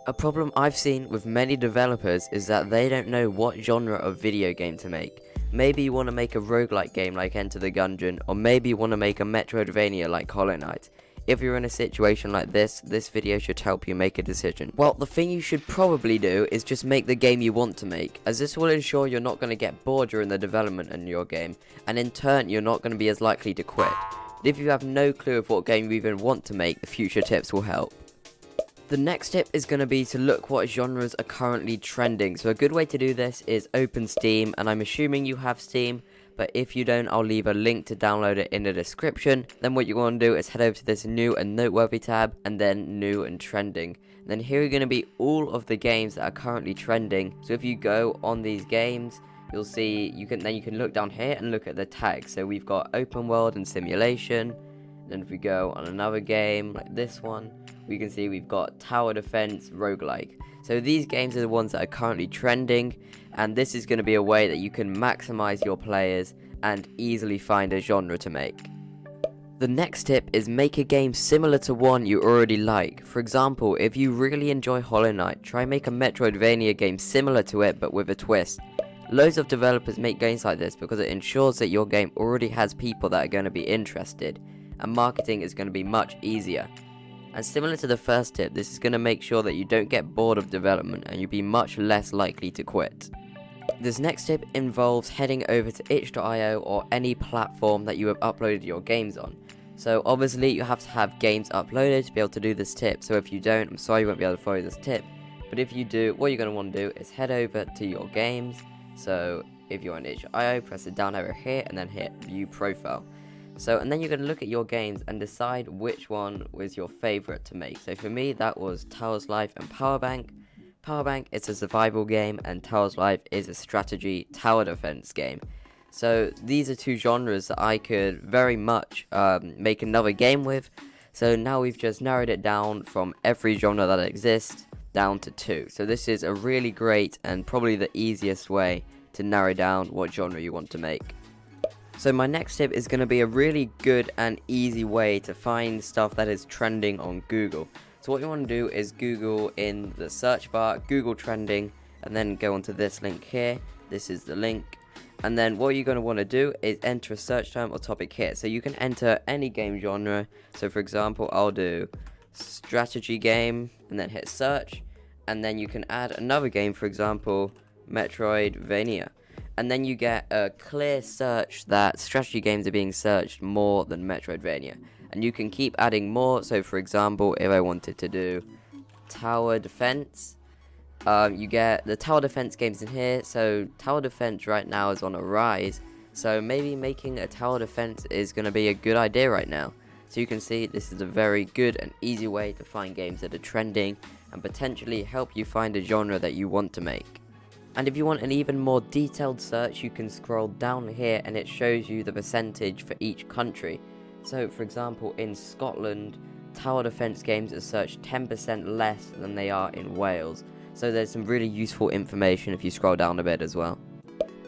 A problem I've seen with many developers is that they don't know what genre of video game to make. Maybe you want to make a roguelike game like Enter the Gungeon, or maybe you want to make a Metroidvania like Hollow Knight. If you're in a situation like this video should help you make a decision. Well, the thing you should probably do is just make the game you want to make, as this will ensure you're not going to get bored during the development in your game, and in turn you're not going to be as likely to quit. But if you have no clue of what game you even want to make, the future tips will help. The next tip is going to be to look what genres are currently trending. So a good way to do this is open Steam, and I'm assuming you have Steam, but if you don't, I'll leave a link to download it in the description. Then what you want to do is head over to this new and noteworthy tab, and then new and trending. And then here are going to be all of the games that are currently trending. So if you go on these games, you'll see you can look down here and look at the tags. So we've got open world and simulation. Then if we go on another game like this one, we can see we've got tower defense, roguelike. So these games are the ones that are currently trending, and this is going to be a way that you can maximize your players and easily find a genre to make. The next tip is make a game similar to one you already like. For example, if you really enjoy Hollow Knight, try make a Metroidvania game similar to it but with a twist. Loads of developers make games like this because it ensures that your game already has people that are going to be interested, and marketing is going to be much easier. And similar to the first tip, this is going to make sure that you don't get bored of development and you'll be much less likely to quit. This next tip involves heading over to itch.io or any platform that you have uploaded your games on. So obviously you have to have games uploaded to be able to do this tip, so if you don't, I'm sorry you won't be able to follow this tip. But if you do, what you're going to want to do is head over to your games. So if you're on itch.io, press the down arrow here and then hit view profile. And then you're going to look at your games and decide which one was your favorite to make. So for me, that was Towers Life and Powerbank. Powerbank is a survival game, and Towers Life is a strategy tower defense game. So these are two genres that I could very much make another game with. So now we've just narrowed it down from every genre that exists down to 2. So this is a really great and probably the easiest way to narrow down what genre you want to make. So my next tip is going to be a really good and easy way to find stuff that is trending on Google. So what you want to do is Google in the search bar, Google trending, and then go onto this link here. This is the link. And then what you're going to want to do is enter a search term or topic here. So you can enter any game genre. So for example, I'll do strategy game and then hit search. And then you can add another game, for example, Metroidvania. And then you get a clear search that strategy games are being searched more than Metroidvania. And you can keep adding more. So for example, if I wanted to do tower defense, you get the tower defense games in here. So tower defense right now is on a rise. So maybe making a tower defense is going to be a good idea right now. So you can see this is a very good and easy way to find games that are trending and potentially help you find a genre that you want to make. And if you want an even more detailed search, you can scroll down here and it shows you the percentage for each country. So for example, in Scotland, tower defense games are searched 10% less than they are in Wales. So there's some really useful information if you scroll down a bit as well.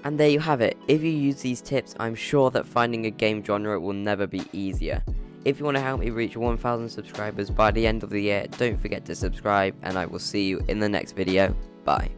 And there you have it. If you use these tips, I'm sure that finding a game genre will never be easier. If you want to help me reach 1,000 subscribers by the end of the year, don't forget to subscribe, and I will see you in the next video. Bye.